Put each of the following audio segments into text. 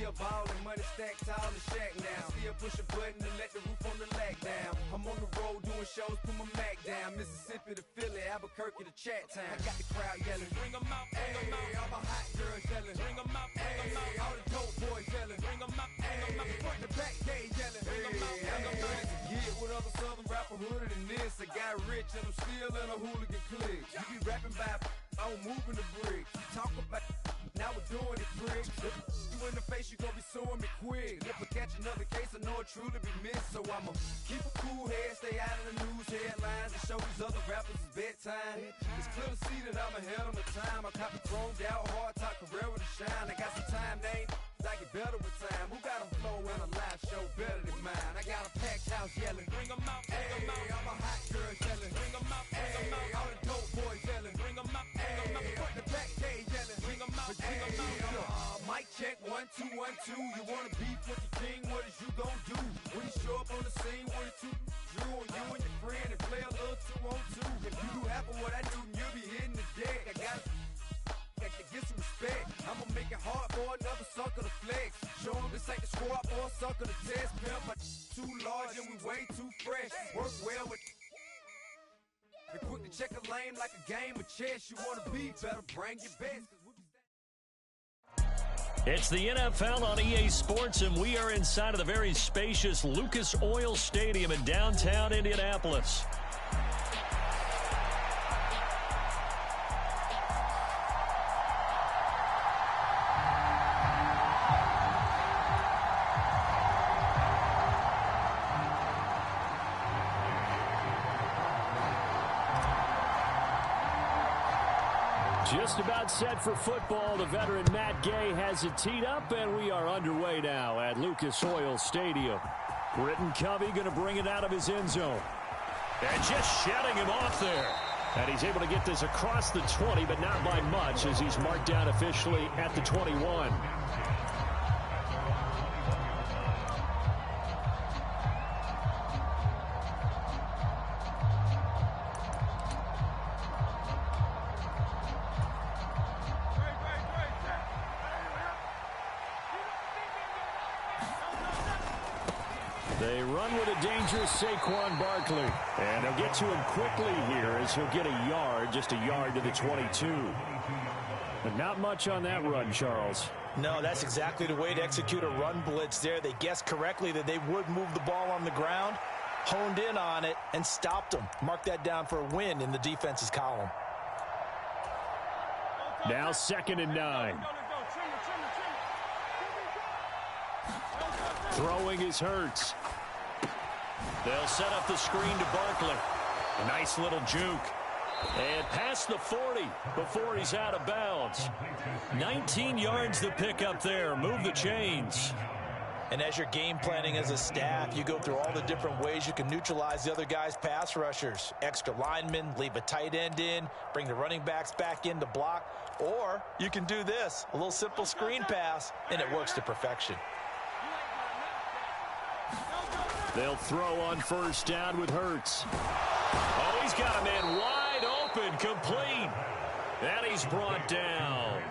still ballin', money stacked tall in shack now. Still push a button to let the roof on the lag down. I'm on the road doing shows, put my Mac down. Mississippi to Philly, Albuquerque to Chat Town. I got the crowd yelling, bring 'em out, bring 'em out. All my hot girls yelling, bring 'em out, bring 'em out. All the dope boys yelling, bring 'em out, bring 'em out. Front to back, they yelling, bring 'em out, bring 'em out. Get with other southern rapper hooded than this. I got rich and I'm still in a hooligan clique. You be rapping by, I'm moving the bricks. Talk about, now we're doing it, pricks. You in the face, you gon' be suing me quick. If I catch another case, I know it truly be missed. So I'ma keep a cool head, stay out of the news headlines, and show these other rappers it's bedtime. It's clear to see that I'm ahead of my time. I copy chromed out, hard top career with a shine. I got some time, they ain't I get better with time. Who got a flow and a live show better than mine? I got a packed house yelling, bring 'em out, bring 'em out. All my hot girls yelling, bring 'em out, bring 'em out. All the dope boys yelling, bring 'em out, bring 'em out. Front the back, they yelling, bring 'em out, bring 'em out. Mic check, 1, 2, 1, 2. You wanna beef with the king? What is you gon' do? When you show up on the scene, 1 or 2, Drew on you and your friend and play a little 2-on-2. If you do half of what I do, you'll be hitting the deck. I got to get some respect. I'ma make it hard for another sucker to flex. Show them this ain't the squad for a sucker to test. Pimp, my too large and we way too fresh. Work well with. They quick to check a lane like a game of chess. You wanna be better, bring your best. It's the NFL on EA Sports, and we are inside of the very spacious Lucas Oil Stadium in downtown Indianapolis. Just about set for football. The veteran Matt Gay has it teed up, and we are underway now at Lucas Oil Stadium. Britton Covey going to bring it out of his end zone. And just shutting him off there. And he's able to get this across the 20, but not by much, as he's marked down officially at the 21. They run with a dangerous Saquon Barkley. And they'll get to him quickly here as he'll get a yard, just a yard to the 22. But not much on that run, Charles. No, that's exactly the way to execute a run blitz there. They guessed correctly that they would move the ball on the ground, honed in on it, and stopped them. Mark that down for a win in the defense's column. Now 2nd and 9. Throwing is Hurts. They'll set up the screen to Barkley. A nice little juke. And past the 40 before he's out of bounds. 19 yards to pick up there. Move the chains. And as you're game planning as a staff, you go through all the different ways you can neutralize the other guy's pass rushers. Extra linemen, leave a tight end in, bring the running backs back in to block. Or you can do this, a little simple screen pass, and it works to perfection. They'll throw on 1st down with Hurts. Oh, he's got a man wide open, complete. And he's brought down.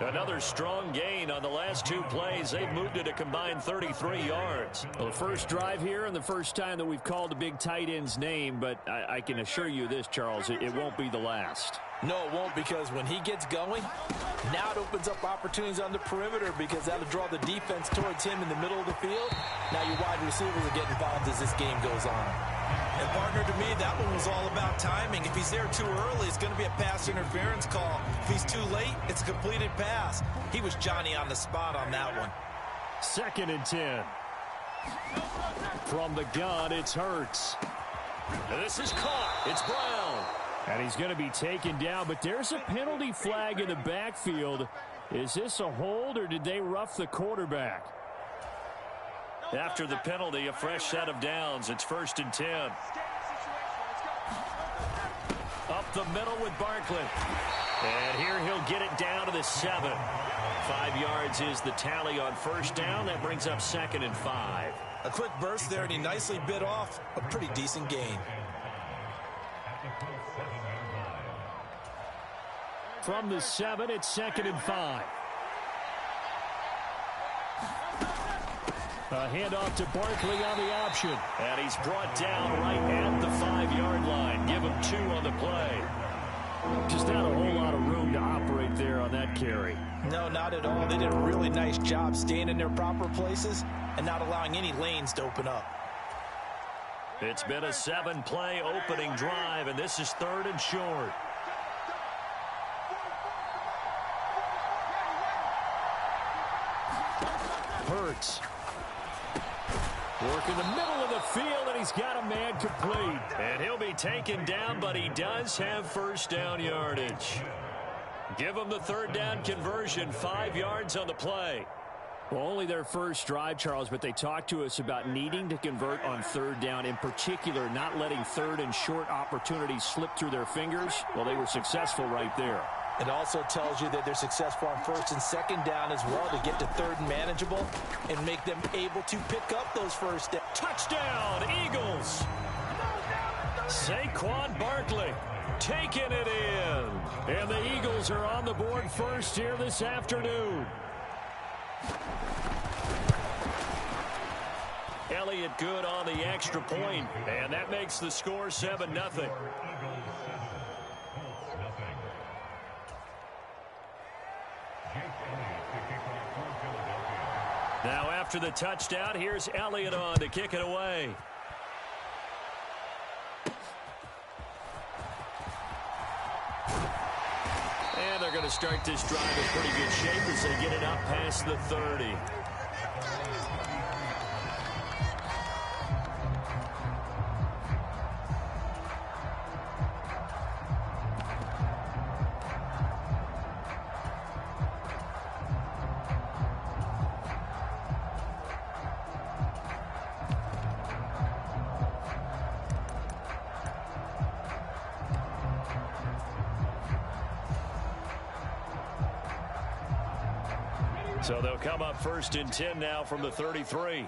Another strong gain on the last 2 plays. They've moved it a combined 33 yards. Well, the first drive here and the first time that we've called a big tight end's name, but I can assure you this, Charles, it won't be the last. No, it won't, because when he gets going, now it opens up opportunities on the perimeter, because that'll draw the defense towards him in the middle of the field. Now your wide receivers are getting involved as this game goes on. And, partner, to me, that one was all about timing. If he's there too early, it's going to be a pass interference call. If he's too late, it's a completed pass. He was Johnny on the spot on that one. 2nd and 10. From the gun, it's Hurts. This is caught. It's Brown. And he's going to be taken down, but there's a penalty flag in the backfield. Is this a hold, or did they rough the quarterback? After the penalty, a fresh set of downs. It's 1st and 10. Up the middle with Barkley. And here he'll get it down to the 7. 5 yards is the tally on 1st down. That brings up 2nd and 5. A quick burst there, and he nicely bit off a pretty decent gain. From the 7, it's 2nd and 5. A handoff to Barkley on the option. And he's brought down right at the 5-yard line. Give him 2 on the play. Just not a whole lot of room to operate there on that carry. No, not at all. They did a really nice job staying in their proper places and not allowing any lanes to open up. It's been a 7-play opening drive, and this is 3rd and short. Hurts. Work in the middle of the field, and he's got a man complete. And he'll be taken down, but he does have first down yardage. Give him the 3rd down conversion, 5 yards on the play. Well, only their first drive, Charles, but they talked to us about needing to convert on 3rd down, in particular not letting 3rd and short opportunities slip through their fingers. Well, they were successful right there. It also tells you that they're successful on 1st and 2nd down as well to get to 3rd and manageable and make them able to pick up those first downs. Touchdown, Eagles! Saquon Barkley taking it in. And the Eagles are on the board first here this afternoon. Elliott good on the extra point, and that makes the score 7-0. Now after the touchdown, here's Elliott on to kick it away. And they're going to start this drive in pretty good shape as they get it up past the 30. So they'll come up 1st and 10 now from the 33.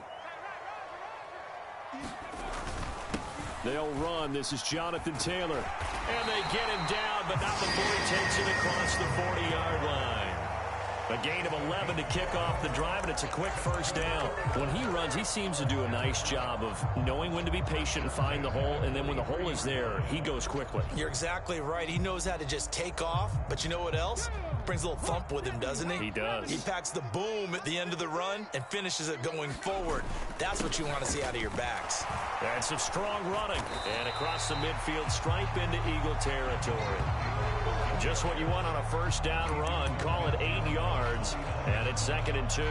They'll run. This is Jonathan Taylor. And they get him down, but not before he takes it across the 40-yard line. A gain of 11 to kick off the drive, and it's a quick first down. When he runs, he seems to do a nice job of knowing when to be patient and find the hole, and then when the hole is there, he goes quickly. You're exactly right. He knows how to just take off, but you know what else? Brings a little thump with him, doesn't he? He does. He packs the boom at the end of the run and finishes it going forward. That's what you want to see out of your backs. And some strong running. And across the midfield stripe into Eagle territory. Just what you want on a first down run. Call it 8 yards. And it's 2nd and 2.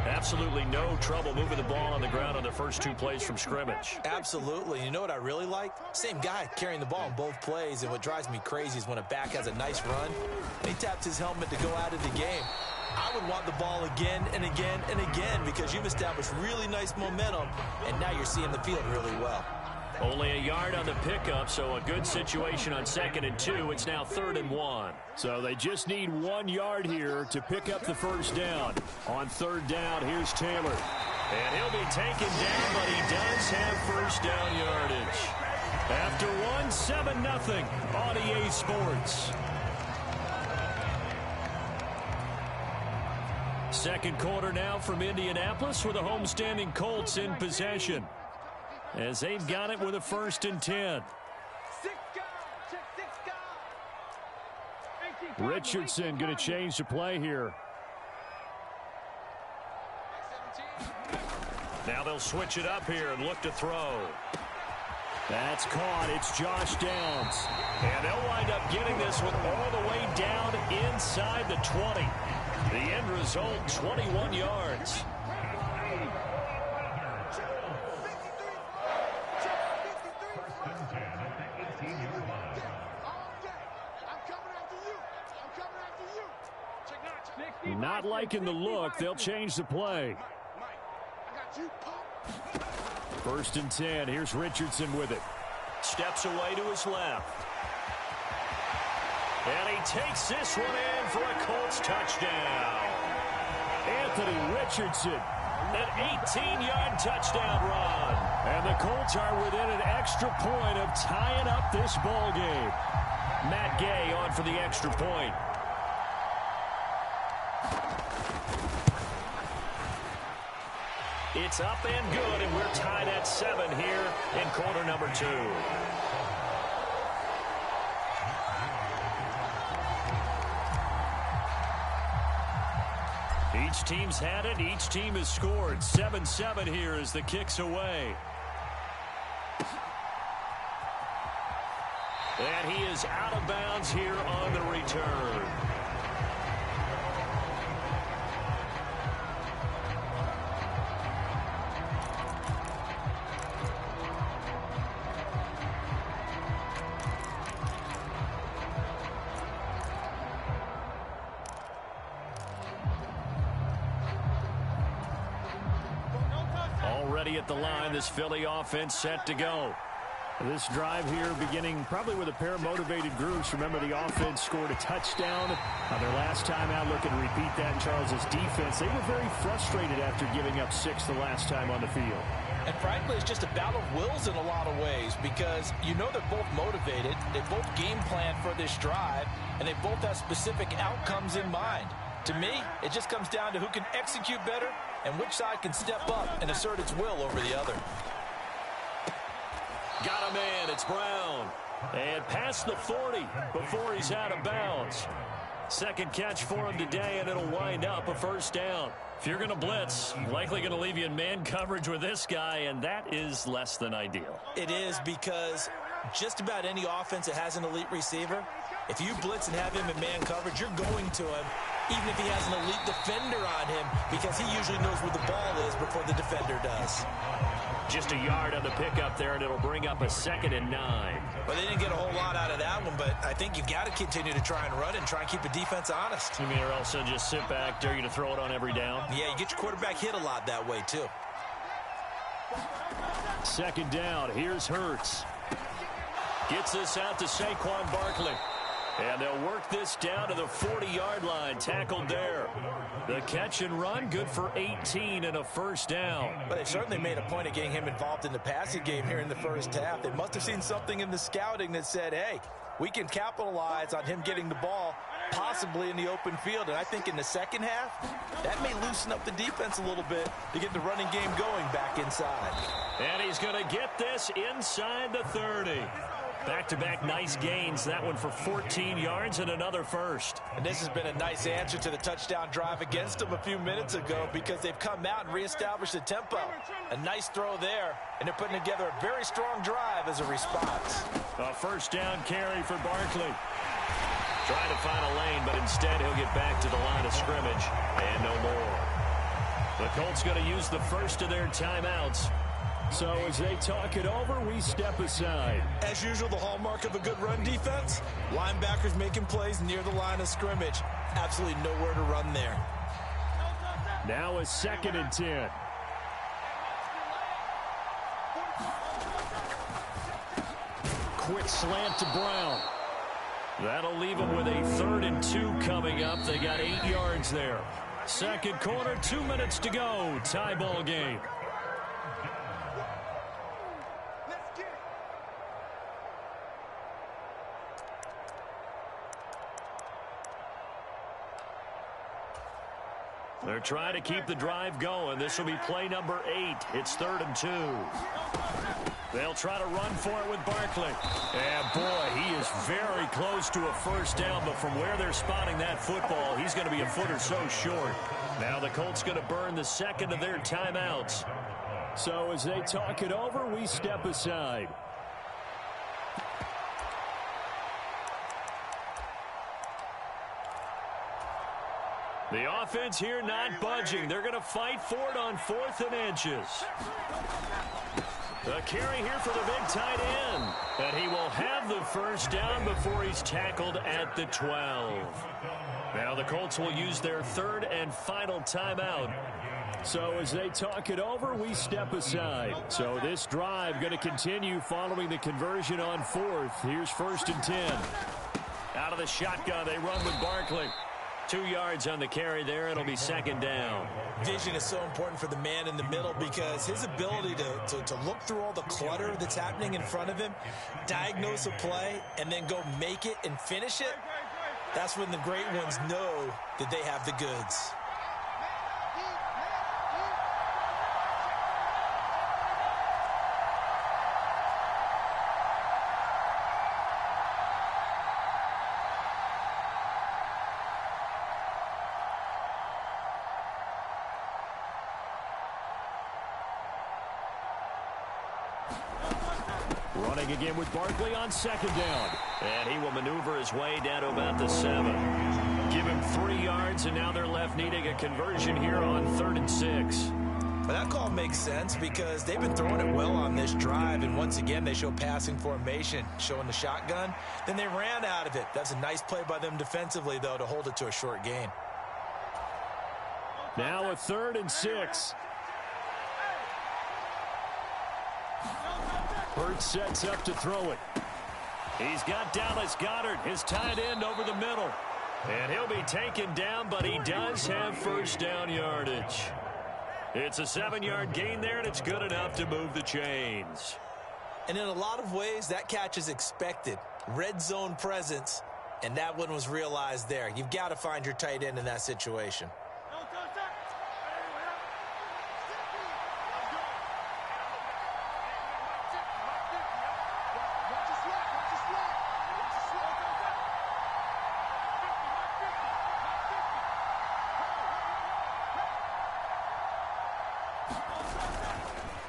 Absolutely no trouble moving the ball on the ground on the first 2 plays from scrimmage. Absolutely. You know what I really like? Same guy carrying the ball in both plays. And what drives me crazy is when a back has a nice run, he taps his helmet to go out of the game. I would want the ball again and again and again because you've established really nice momentum, and now you're seeing the field really well. Only a yard on the pickup, so a good situation on 2nd and 2. It's now 3rd and 1. So they just need 1 yard here to pick up the first down. On 3rd down, here's Taylor. And he'll be taken down, but he does have first down yardage. After 7-0 on EA Sports. Second quarter now from Indianapolis with the homestanding Colts in possession. As they've got it with a 1st and 10. Richardson going to change the play here. Now they'll switch it up here and look to throw. That's caught. It's Josh Downs. And they'll wind up getting this one all the way down inside the 20. The end result, 21 yards. Not liking the look. They'll change the play. 1st and 10. Here's Richardson with it. Steps away to his left. And he takes this one in for a Colts touchdown. Anthony Richardson, an 18-yard touchdown run. And the Colts are within an extra point of tying up this ball game. Matt Gay on for the extra point. It's up and good, and we're tied at 7 here in quarter number 2. Each team's had it. Each team has scored. 7-7 here as the kick's away. And he is out of bounds here on the return. Already at the line, this Philly offense set to go. This drive here beginning probably with a pair of motivated groups. Remember, the offense scored a touchdown their last time out. Looking to repeat that in Charles's defense. They were very frustrated after giving up 6 the last time on the field. And frankly, it's just a battle of wills in a lot of ways because you know they're both motivated. They both game plan for this drive, and they both have specific outcomes in mind. To me, it just comes down to who can execute better and which side can step up and assert its will over the other. Got a man. It's Brown. And past the 40 before he's out of bounds. Second catch for him today, and it'll wind up a first down. If you're going to blitz, likely going to leave you in man coverage with this guy, and that is less than ideal. It is because just about any offense that has an elite receiver, if you blitz and have him in man coverage, you're going to him, even if he has an elite defender on him, because he usually knows where the ball is before the defender does. Just a yard on the pickup there, and it'll bring up a 2nd and 9. Well, they didn't get a whole lot out of that one, but I think you've got to continue to try and run it and try and keep the defense honest. You mean, or else just sit back, dare you to throw it on every down? Yeah, you get your quarterback hit a lot that way, too. 2nd down. Here's Hurts. Gets this out to Saquon Barkley. And they'll work this down to the 40-yard line. Tackled there. The catch and run, good for 18 and a first down. But they've certainly made a point of getting him involved in the passing game here in the first half. They must have seen something in the scouting that said, hey, we can capitalize on him getting the ball possibly in the open field. And I think in the second half, that may loosen up the defense a little bit to get the running game going back inside. And he's going to get this inside the 30. Back-to-back nice gains. That one for 14 yards and another first. And this has been a nice answer to the touchdown drive against them a few minutes ago because they've come out and reestablished the tempo. A nice throw there, and they're putting together a very strong drive as a response. A first down carry for Barkley. Trying to find a lane, but instead he'll get back to the line of scrimmage and no more. The Colts going to use the first of their timeouts. So as they talk it over, we step aside. As usual, the hallmark of a good run defense, linebackers making plays near the line of scrimmage. Absolutely nowhere to run there. Now a 2nd and 10. Quick slant to Brown. That'll leave them with a 3rd and 2 coming up. They got 8 yards there. Second quarter, 2 minutes to go. Tie ball game. They're trying to keep the drive going. This will be play number 8. It's 3rd and 2. They'll try to run for it with Barkley. And, boy, he is very close to a first down, but from where they're spotting that football, he's going to be a foot or so short. Now the Colts going to burn the 2nd of their timeouts. So as they talk it over, we step aside. The offense here not budging. They're going to fight for it on 4th and inches. The carry here for the big tight end. And he will have the first down before he's tackled at the 12. Now the Colts will use their 3rd and final timeout. So as they talk it over, we step aside. So this drive going to continue following the conversion on 4th. Here's 1st and 10. Out of the shotgun, they run with Barkley. 2 yards on the carry there. It'll be 2nd down. Vision is so important for the man in the middle because his ability to look through all the clutter that's happening in front of him, diagnose a play, and then go make it and finish it, that's when the great ones know that they have the goods. Running again with Barkley on second down. And he will maneuver his way down to about the 7. Give him 3 yards, and now they're left needing a conversion here on 3rd and 6. But that call makes sense because they've been throwing it well on this drive, and once again they show passing formation, showing the shotgun. Then they ran out of it. That's a nice play by them defensively, though, to hold it to a short gain. Now a 3rd and 6. Burt sets up to throw it. He's got Dallas Goedert, his tight end, over the middle. And he'll be taken down, but he does have first down yardage. It's a 7-yard gain there, and it's good enough to move the chains. And in a lot of ways, that catch is expected. Red zone presence, and that one was realized there. You've got to find your tight end in that situation.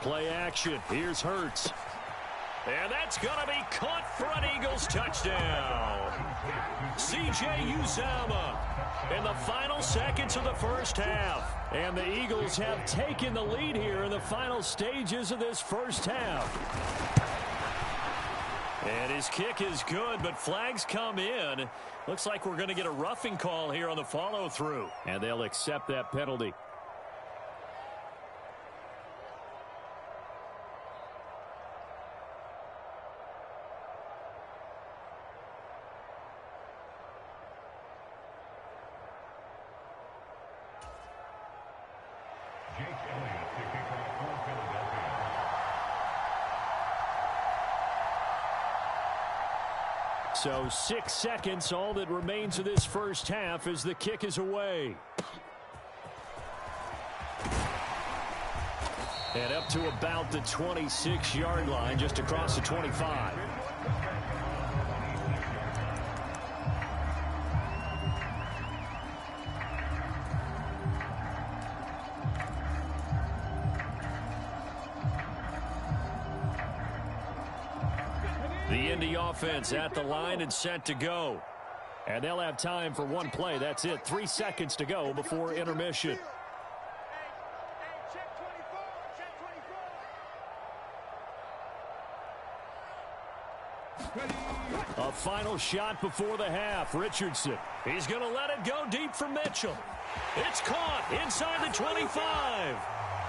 Play action. Here's Hurts. And that's going to be caught for an Eagles touchdown. C.J. Uzomah in the final seconds of the first half. And the Eagles have taken the lead here in the final stages of this first half. And his kick is good, but flags come in. Looks like we're going to get a roughing call here on the follow-through. And they'll accept that penalty. So 6 seconds, all that remains of this first half as the kick is away. And up to about the 26-yard line, just across the 25. The Indy offense at the line and set to go. And they'll have time for one play. That's it. 3 seconds to go before intermission. A final shot before the half. Richardson. He's going to let it go deep for Mitchell. It's caught inside the 25.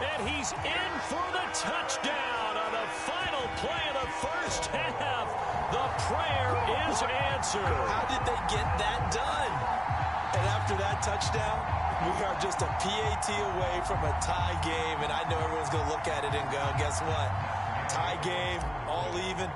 And he's in for the touchdown on the final play of the first half. The prayer is answered. How did they get that done? And after that touchdown, we are just a PAT away from a tie game. And I know everyone's going to look at it and go, guess what? Tie game, all even.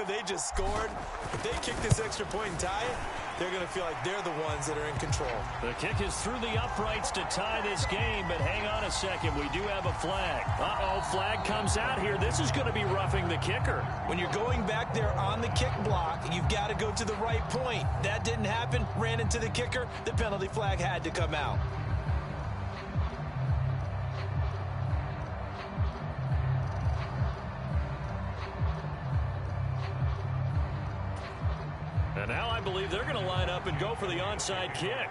They just scored. If they kick this extra point and tie it, they're going to feel like they're the ones that are in control. The kick is through the uprights to tie this game, but hang on a second. We do have a flag. Uh-oh, flag comes out here. This is going to be roughing the kicker. When you're going back there on the kick block, you've got to go to the right point. That didn't happen. Ran into the kicker. The penalty flag had to come out. And now I believe they're going to line up and go for the onside kick.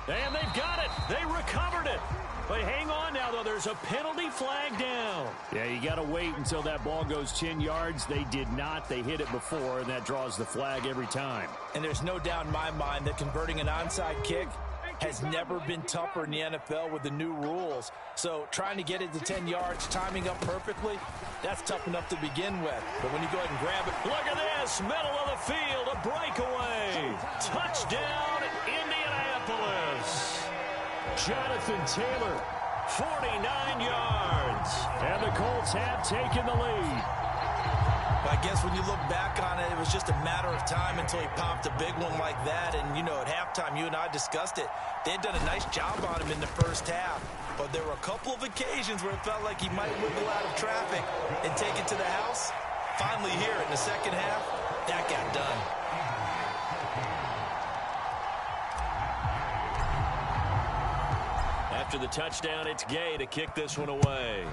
And they've got it. They recovered it. But hang on now, though. There's a penalty flag down. Yeah, you got to wait until that ball goes 10 yards. They did not. They hit it before, and that draws the flag every time. And there's no doubt in my mind that converting an onside kick has never been tougher in the NFL with the new rules. So trying to get it to 10 yards, timing up perfectly, that's tough enough to begin with. But when you go ahead and grab it. Look at this, middle of the field, a breakaway. Touchdown, Indianapolis. Jonathan Taylor, 49 yards. And the Colts have taken the lead. I guess when you look back on it, it was just a matter of time until he popped a big one like that. And, you know, at halftime, you and I discussed it. They had done a nice job on him in the first half. But there were a couple of occasions where it felt like he might wiggle out of traffic and take it to the house. Finally here in the second half, that got done. after the touchdown, it's Gay to kick this one away.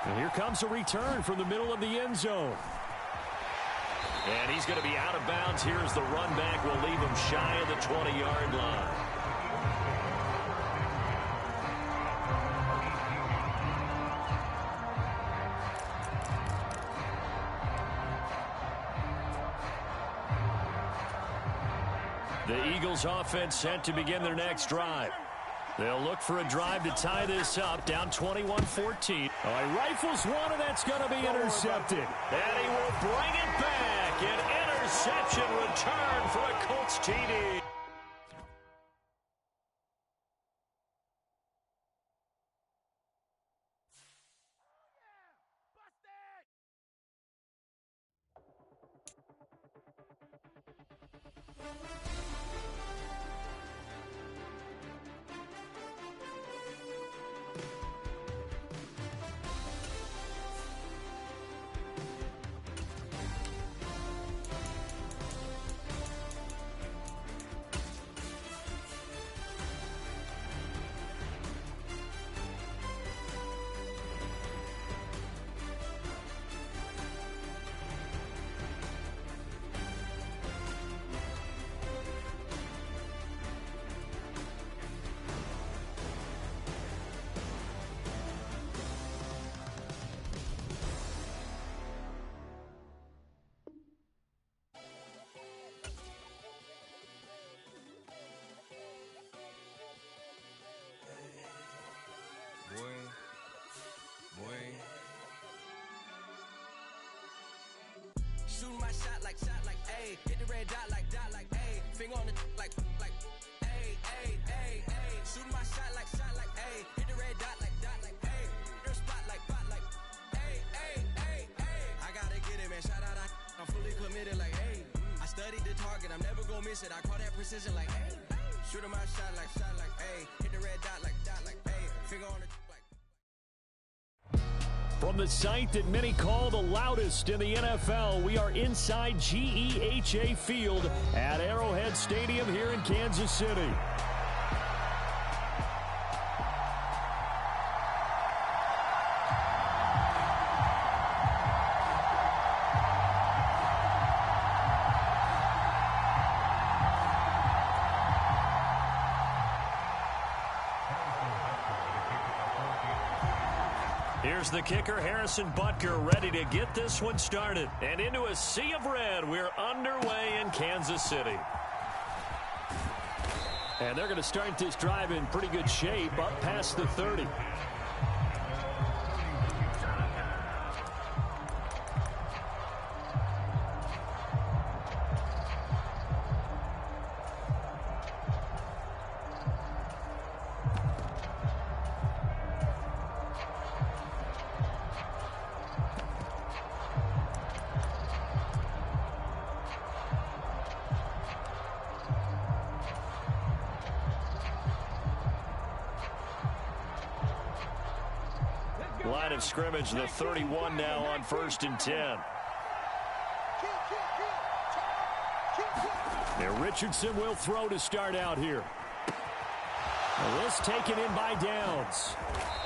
And here comes a return from the middle of the end zone. And he's going to be out of bounds. Here's the run back. Will leave him shy of the 20-yard line. The Eagles offense set to begin their next drive. They'll look for a drive to tie this up, down 21-14. He rifles one, and that's going to be intercepted. And he will bring it back. An interception return for a Colts TD. Shooting my shot like, ayy. Hit the red dot like, ayy. Finger on the like, ayy, ayy, ayy, ayy. Shooting my shot like, ayy. Hit the red dot like, ayy. First spot like, ayy, ayy, ayy, ayy. I gotta get it, man. Shout out, I'm fully committed like, ayy. I studied the target, I'm never gonna miss it. I call that precision like, ayy. Shooting my shot like, ayy. Hit the red dot like, ayy. Finger on the From the site that many call the loudest in the NFL, we are inside GEHA Field at Arrowhead Stadium here in Kansas City. Here's the kicker, Harrison Butker, ready to get this one started. And into a sea of red, we're underway in Kansas City. And they're going to start this drive in pretty good shape, up past the 30. Line of scrimmage, the 31 now on 1st and 10. Now Richardson will throw to start out here. Now this taken in by Downs.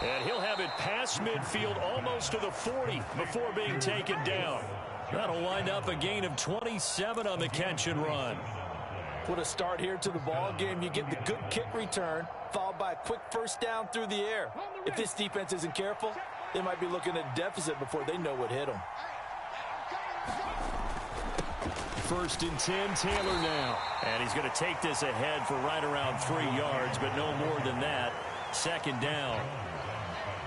And he'll have it past midfield almost to the 40 before being taken down. That'll wind up a gain of 27 on the catch and run. What a start here to the ball game. You get the good kick return, followed by a quick first down through the air. If this defense isn't careful, they might be looking at a deficit before they know what hit them. 1st and 10, Taylor now. And he's going to take this ahead for right around 3 yards, but no more than that. 2nd down.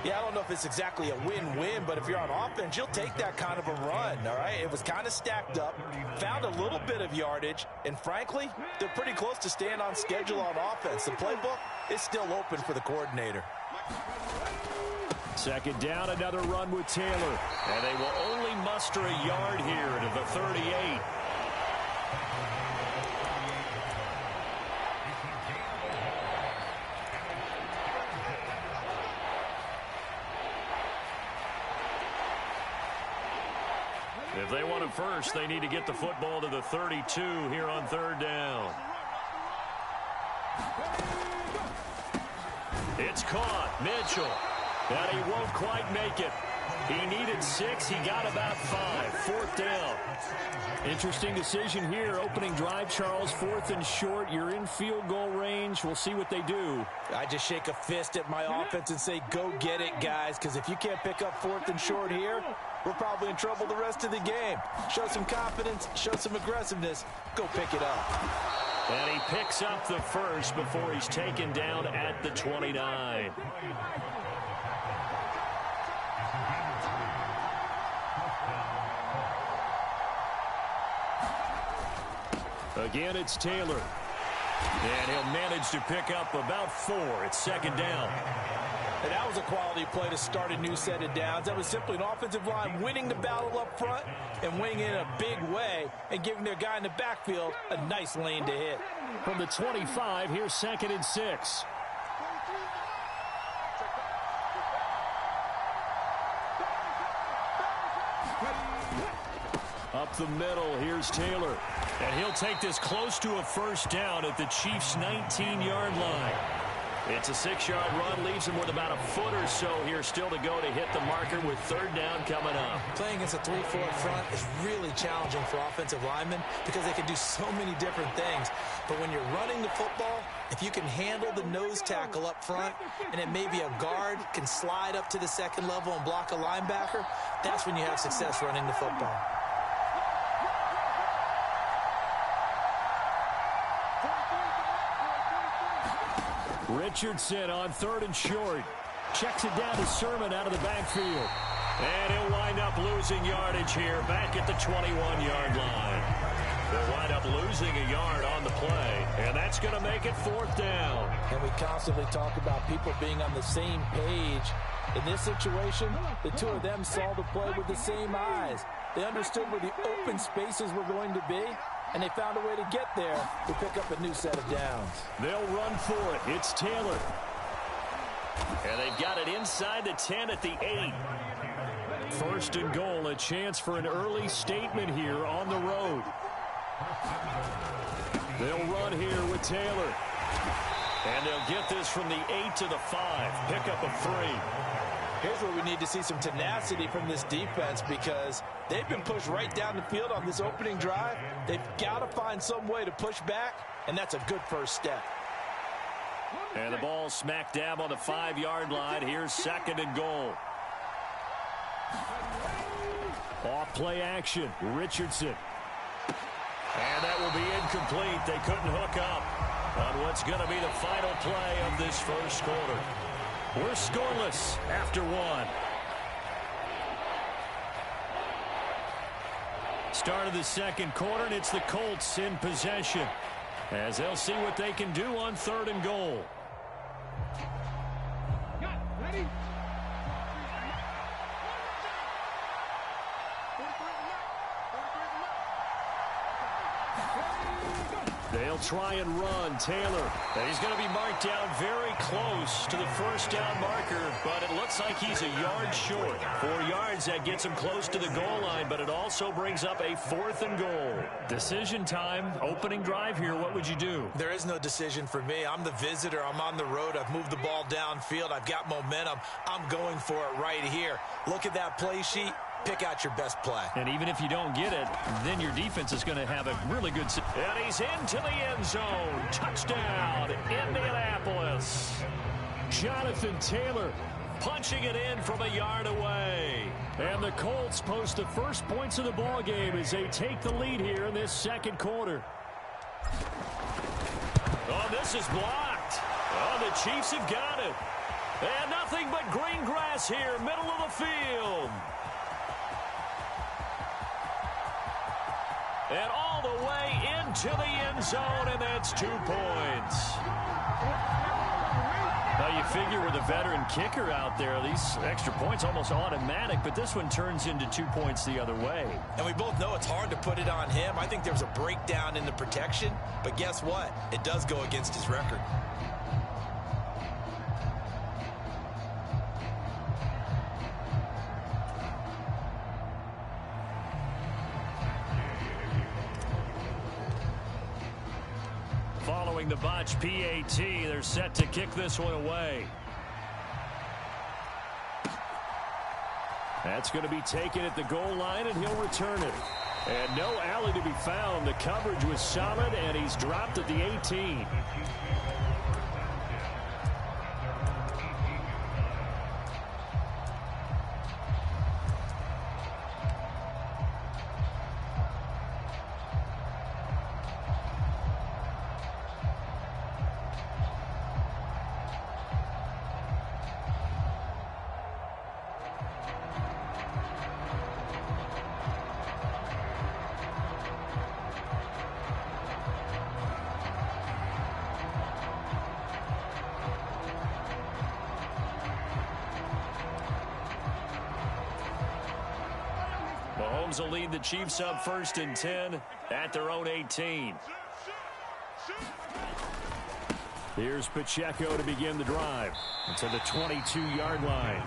Yeah, I don't know if it's exactly a win-win, but if you're on offense, you'll take that kind of a run, all right? It was kind of stacked up, found a little bit of yardage, and frankly, they're pretty close to staying on schedule on offense. The playbook is still open for the coordinator. 2nd down, another run with Taylor. And they will only muster a yard here to the 38. If they want it first, they need to get the football to the 32 here on 3rd down. It's caught. Mitchell. And he won't quite make it. He needed 6. He got about 5. 4th down. Interesting decision here. Opening drive, Charles. 4th and short. You're in field goal range. We'll see what they do. I just shake a fist at my offense and say, go get it, guys, because if you can't pick up 4th and short here, we're probably in trouble the rest of the game. Show some confidence, show some aggressiveness, go pick it up. And he picks up the first before he's taken down at the 29. Again, it's Taylor. And he'll manage to pick up about 4. It's 2nd down. And that was a quality play to start a new set of downs. That was simply an offensive line winning the battle up front and winning it in a big way and giving their guy in the backfield a nice lane to hit. From the 25, here's 2nd and 6. Up the middle, here's Taylor. And he'll take this close to a 1st down at the Chiefs' 19-yard line. It's a 6-yard run, leaves him with about a foot or so here still to go to hit the marker with 3rd down coming up. Playing against a 3-4 front is really challenging for offensive linemen because they can do so many different things. But when you're running the football, if you can handle the nose tackle up front and it may be a guard can slide up to the 2nd level and block a linebacker, that's when you have success running the football. Richardson on 3rd and short. Checks it down to Sermon out of the backfield. And he'll wind up losing yardage here back at the 21-yard line. They'll wind up losing a yard on the play. And that's going to make it 4th down. And we constantly talk about people being on the same page. In this situation, the two of them saw the play with the same eyes. They understood where the open spaces were going to be, and they found a way to get there to pick up a new set of downs. They'll run for it. It's Taylor. And they've got it inside the 10 at the 8. 1st and goal, a chance for an early statement here on the road. They'll run here with Taylor. And they'll get this from the 8 to the 5. Pick up a 3. Here's where we need to see some tenacity from this defense because they've been pushed right down the field on this opening drive. They've got to find some way to push back, and that's a good first step. And the ball smack dab on the 5-yard line. Here's 2nd and goal. Off play action, Richardson. And that will be incomplete. They couldn't hook up on what's going to be the final play of this first quarter. We're scoreless after 1. Start of the 2nd quarter, and it's the Colts in possession as they'll see what they can do on 3rd and goal. Ready? They'll try and run. Taylor. And he's going to be marked down very close to the 1st down marker, but it looks like he's a yard short. 4 yards, that gets him close to the goal line, but it also brings up a 4th and goal. Decision time, opening drive here. What would you do? There is no decision for me. I'm the visitor. I'm on the road. I've moved the ball downfield. I've got momentum. I'm going for it right here. Look at that play sheet. Pick out your best play. And even if you don't get it, then your defense is going to have a really good... And he's into the end zone. Touchdown, Indianapolis. Jonathan Taylor punching it in from a yard away. And the Colts post the first points of the ball game as they take the lead here in this 2nd quarter. Oh, this is blocked. Oh, the Chiefs have got it. And nothing but green grass here, middle of the field. And all the way into the end zone, and that's 2 points. Now you figure with a veteran kicker out there, these extra points almost automatic, but this one turns into 2 points the other way. And we both know it's hard to put it on him. I think there was a breakdown in the protection, but guess what? It does go against his record. showing the botch PAT. They're set to kick this one away. That's going to be taken at the goal line, and he'll return it. And no alley to be found. The coverage was solid, and he's dropped at the 18. Mahomes will lead the Chiefs up 1st and 10 at their own 18. Here's Pacheco to begin the drive to the 22-yard line.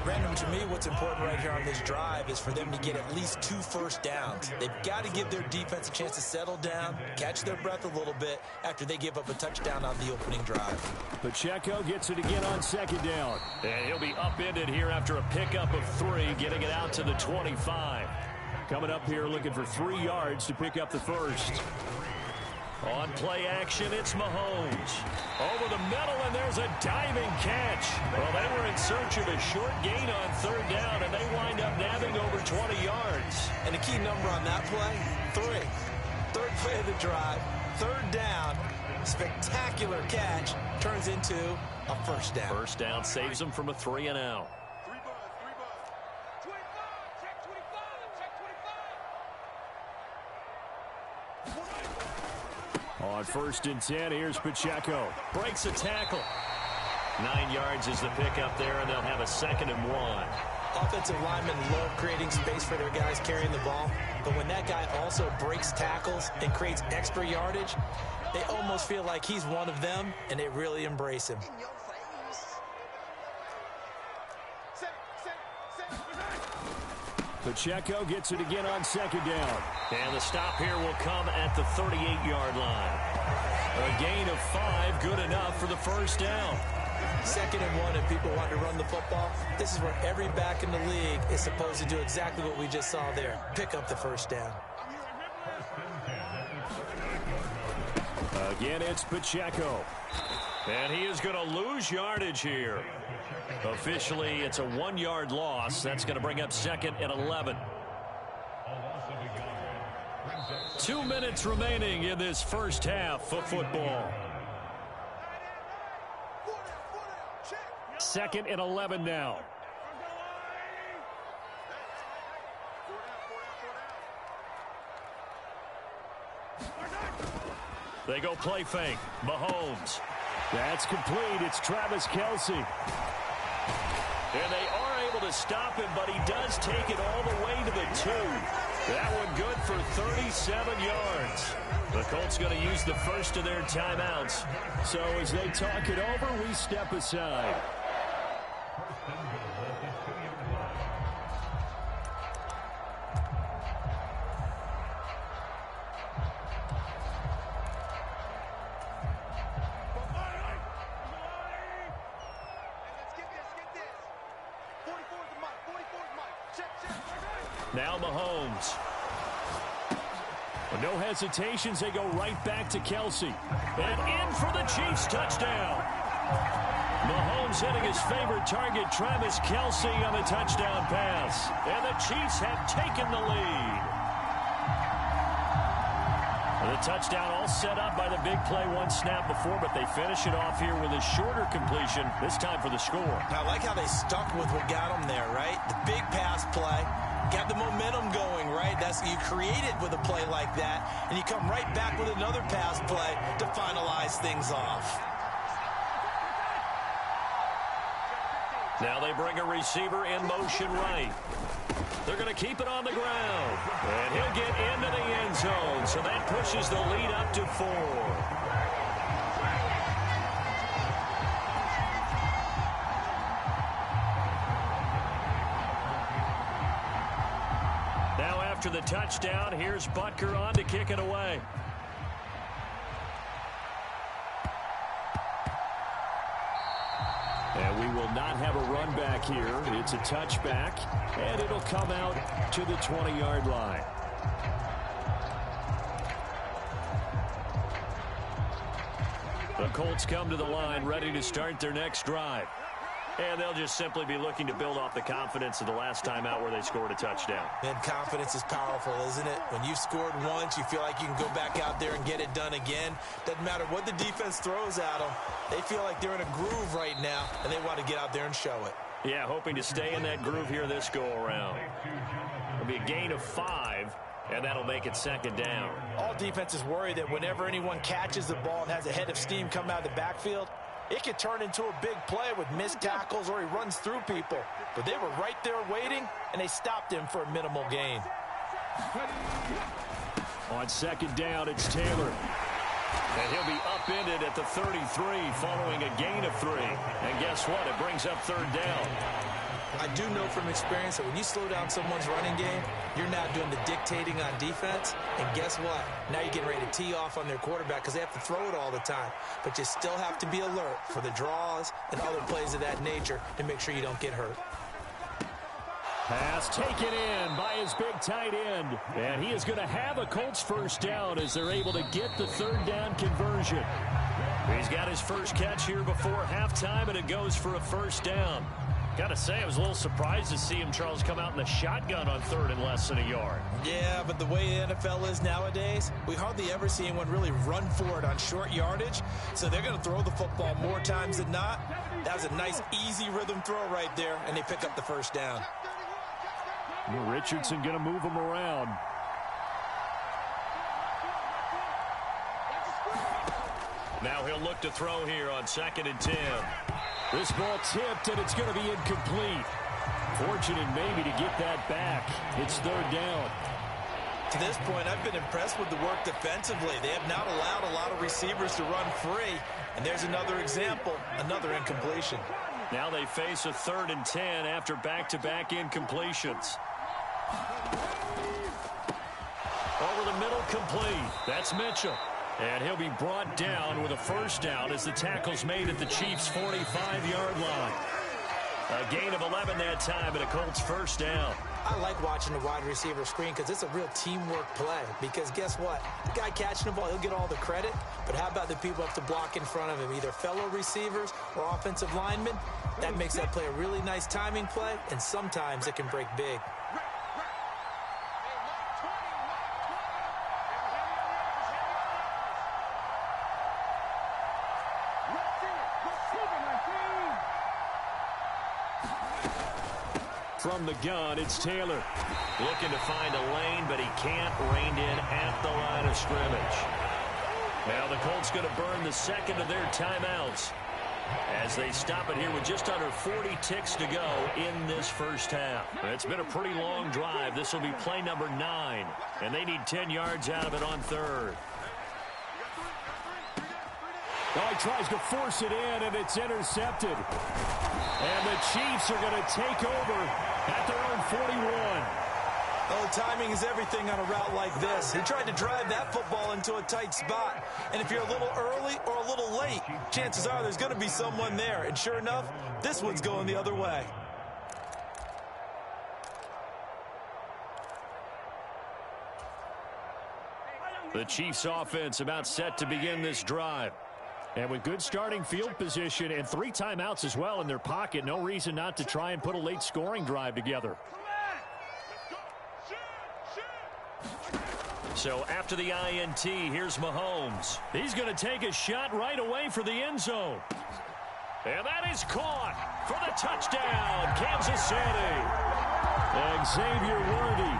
Brandon, to me, what's important right here on this drive is for them to get at least 2 first downs. They've got to give their defense a chance to settle down, catch their breath a little bit after they give up a touchdown on the opening drive. Pacheco gets it again on 2nd down. And he'll be upended here after a pickup of 3, getting it out to the 25. Coming up here looking for 3 yards to pick up the first. On play action, it's Mahomes. Over the middle, and there's a diving catch. Well, they were in search of a short gain on 3rd down, and they wind up nabbing over 20 yards. And the key number on that play, 3. 3rd play of the drive, 3rd down, spectacular catch, turns into a first down. First down saves them from a 3 and out. On 1st and 10, here's Pacheco. Breaks a tackle. 9 yards is the pickup there, and they'll have a 2nd and 1. Offensive linemen love creating space for their guys carrying the ball, but when that guy also breaks tackles and creates extra yardage, they almost feel like he's one of them, and they really embrace him. Pacheco gets it again on 2nd down. And the stop here will come at the 38-yard line. A gain of 5, good enough for the first down. 2nd and 1, and people want to run the football. This is where every back in the league is supposed to do exactly what we just saw there. Pick up the first down. Again, it's Pacheco. And he is going to lose yardage here. Officially, it's a 1-yard loss. That's going to bring up 2nd and 11. 2 minutes remaining in this first half of football. 2nd and 11 now. They go play fake. Mahomes. That's complete. It's Travis Kelce. And they are able to stop him, but he does take it all the way to the 2. That one good for 37 yards. The Colts going to use the first of their timeouts. So as they talk it over, we step aside. Now Mahomes. No hesitations. They go right back to Kelce. And in for the Chiefs touchdown. Mahomes hitting his favorite target, Travis Kelce, on the touchdown pass. And the Chiefs have taken the lead. The touchdown all set up by the big play, 1 snap before, but they finish it off here with a shorter completion, this time for the score. I like how they stuck with what got them there, right? The big pass play. Got the momentum going, right? That's you create it with a play like that, and you come right back with another pass play to finalize things off. Now they bring a receiver in motion right. They're going to keep it on the ground. And he'll get into the end zone, so that pushes the lead up to 4. After the touchdown, here's Butker on to kick it away. will not have a run back here. It's a touchback, and it'll come out to the 20-yard line. The Colts come to the line ready to start their next drive. And they'll just simply be looking to build off the confidence of the last time out where they scored a touchdown. And confidence is powerful, isn't it? When you've scored once, you feel like you can go back out there and get it done again. Doesn't matter what the defense throws at them. They feel like they're in a groove right now, and they want to get out there and show it. Yeah, hoping to stay in that groove here this go-around. It'll be a gain of 5, and that'll make it second down. All defenses worry that whenever anyone catches the ball and has a head of steam come out of the backfield, it could turn into a big play with missed tackles or he runs through people. But they were right there waiting, and they stopped him for a minimal gain. On second down, it's Taylor. And he'll be upended at the 33 following a gain of 3. And guess what? It brings up third down. I do know from experience that when you slow down someone's running game, you're now doing the dictating on defense. And guess what? Now you're getting ready to tee off on their quarterback because they have to throw it all the time. But you still have to be alert for the draws and other plays of that nature to make sure you don't get hurt. Pass taken in by his big tight end. And he is going to have a Colts first down as they're able to get the third down conversion. He's got his first catch here before halftime, and it goes for a first down. Got to say, I was a little surprised to see him, Charles, come out in the shotgun on third and less than a yard. Yeah, but the way the NFL is nowadays, we hardly ever see anyone really run for it on short yardage. So they're going to throw the football more times than not. That was a nice, easy rhythm throw right there, and they pick up the first down. Richardson going to move him around. Now he'll look to throw here on 2nd and 10. This ball tipped, and it's going to be incomplete. Fortunate maybe to get that back. It's third down. To this point, I've been impressed with the work defensively. They have not allowed a lot of receivers to run free. And there's another example, another incompletion. Now they face a 3rd and 10 after back-to-back incompletions. Over the middle, complete. That's Mitchell. And he'll be brought down with a first down as the tackle's made at the Chiefs' 45-yard line. A gain of 11 that time and a Colts first down. I like watching the wide receiver screen because it's a real teamwork play. Because guess what? The guy catching the ball, he'll get all the credit. But how about the people who have to block in front of him, either fellow receivers or offensive linemen? That makes that play a really nice timing play, and sometimes it can break big. From the gun, it's Taylor. Looking to find a lane, but he can't. Reined in at the line of scrimmage. Now the Colts going to burn the second of their timeouts as they stop it here with just under 40 ticks to go in this first half. It's been a pretty long drive. This will be play number 9, and they need 10 yards out of it on third. Oh, he tries to force it in, and it's intercepted. And the Chiefs are going to take over at their own 41. Oh, timing is everything on a route like this. He tried to drive that football into a tight spot. And if you're a little early or a little late, chances are there's going to be someone there. And sure enough, this one's going the other way. The Chiefs offense about set to begin this drive. And with good starting field position and 3 timeouts as well in their pocket, no reason not to try and put a late scoring drive together. So after the INT, here's Mahomes. He's going to take a shot right away for the end zone. And that is caught for the touchdown, Kansas City. Xavier Worthy,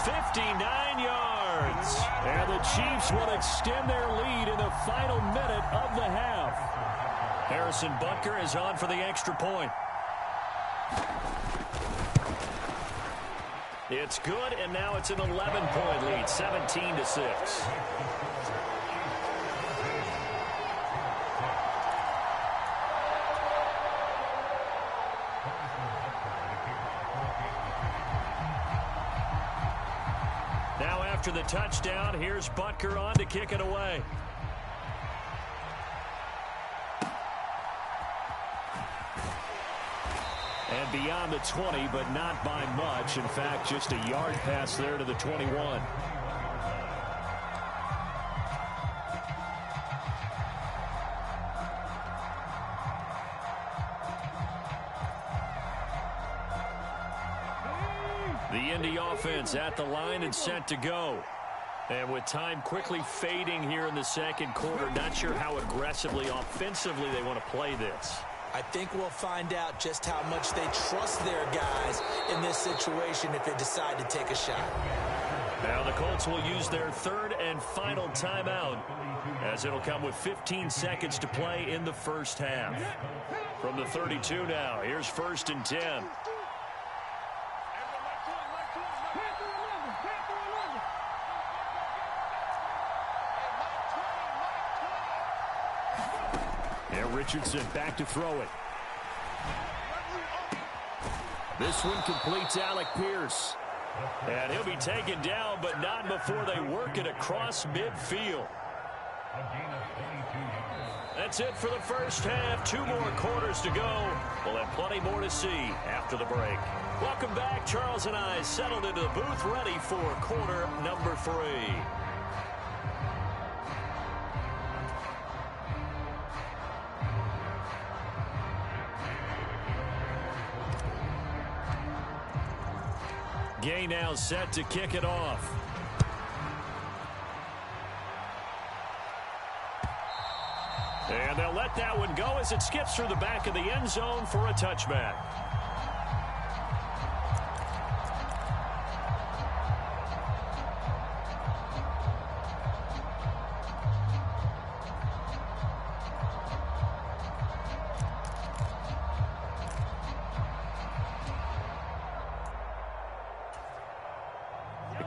59 yards. And the Chiefs will extend their lead in the final minute of the half. Harrison Butker is on for the extra point. It's good, and now it's an 11-point lead, 17-6. Now after the touchdown, here's Butker on to kick it away. And beyond the 20, but not by much. In fact, just a yard pass there to the 21. The Indy offense at the line and set to go. And with time quickly fading here in the second quarter, not sure how aggressively, offensively they want to play this. I think we'll find out just how much they trust their guys in this situation if they decide to take a shot. Now the Colts will use their third and final timeout, as it'll come with 15 seconds to play in the first half. From the 32 now, here's 1st and 10. Richardson back to throw it. This one completes Alec Pierce. And he'll be taken down, but not before they work it across midfield. That's it for the first half. 2 more quarters to go. We'll have plenty more to see after the break. Welcome back. Charles and I settled into the booth, ready for quarter number 3. Gay now set to kick it off. And they'll let that one go as it skips through the back of the end zone for a touchback.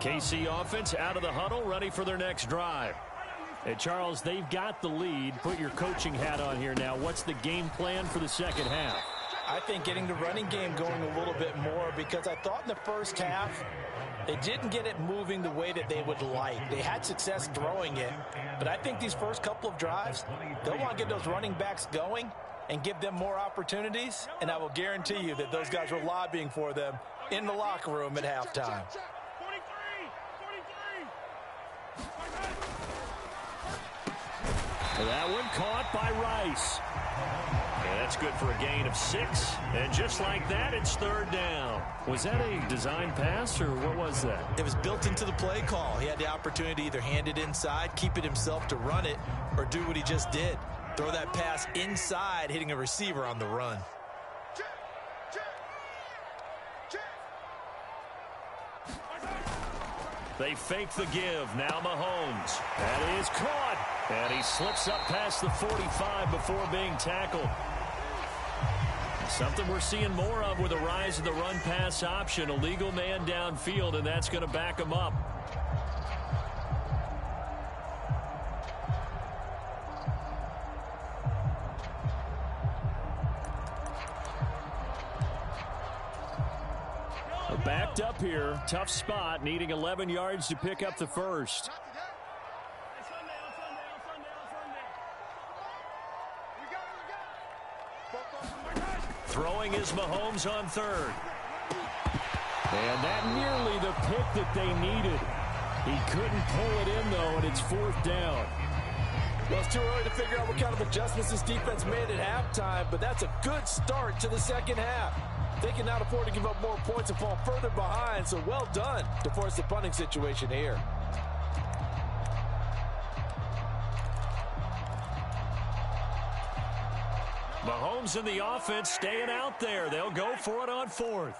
KC offense out of the huddle, ready for their next drive. Hey, Charles, they've got the lead. Put your coaching hat on here now. What's the game plan for the second half? I think getting the running game going a little bit more, because I thought in the first half they didn't get it moving the way that they would like. They had success throwing it, but I think these first couple of drives, they'll want to get those running backs going and give them more opportunities, and I will guarantee you that those guys were lobbying for them in the locker room at halftime. That one caught by Rice. And that's good for a gain of 6. And just like that, it's 3rd down. Was that a design pass, or what was that? It was built into the play call. He had the opportunity to either hand it inside, keep it himself to run it, or do what he just did. Throw that pass inside, hitting a receiver on the run. They fake the give. Now Mahomes. That is caught. And he slips up past the 45 before being tackled. Something we're seeing more of with the rise of the run-pass option. A legal man downfield, and that's going to back him up. Backed up here. Tough spot. Needing 11 yards to pick up the first. Throwing is Mahomes on 3rd. And that nearly the pick that they needed. He couldn't pull it in, though, and it's 4th down. Well, it's too early to figure out what kind of adjustments this defense made at halftime, but that's a good start to the second half. They can now afford to give up more points and fall further behind, so well done to force the punting situation here. Mahomes and the offense staying out there. They'll go for it on 4th.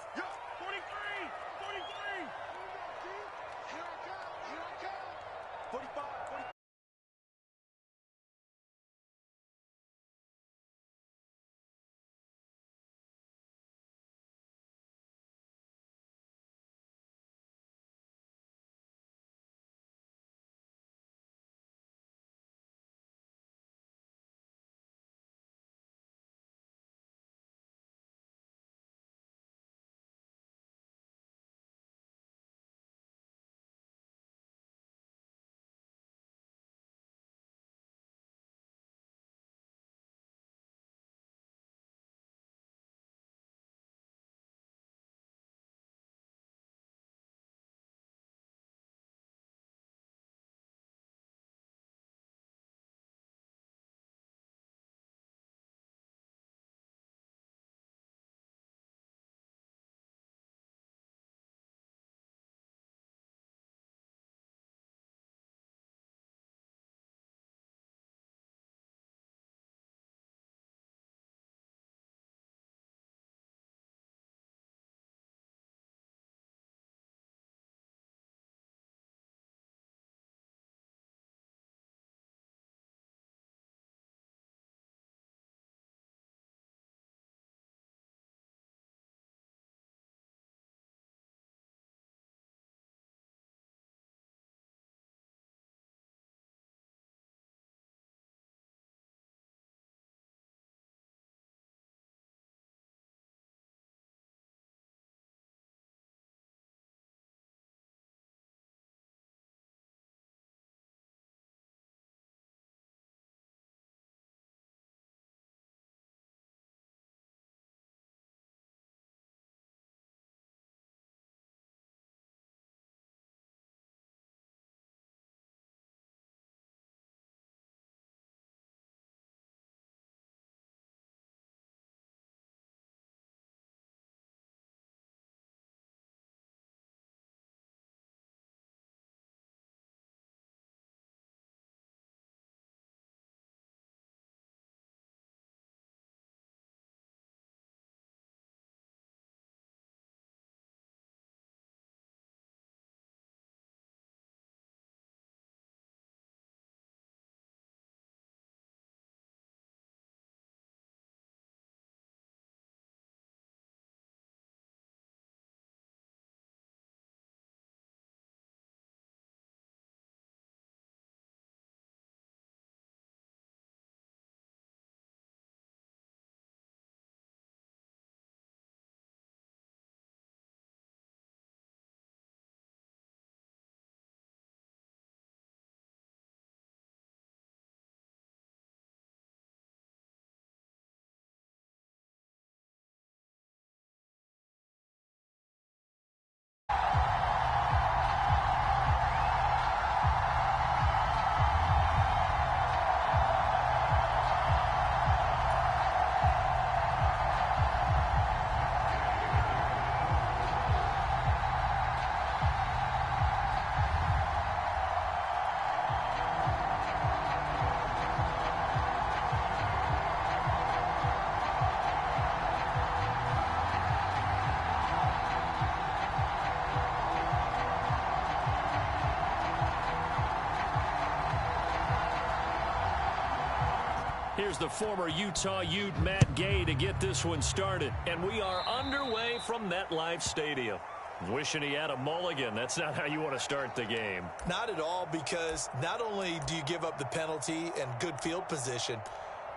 Here's the former Utah Ute Matt Gay to get this one started. And we are underway from MetLife Stadium. Wishing he had a mulligan. That's not how you want to start the game. Not at all, because not only do you give up the penalty and good field position,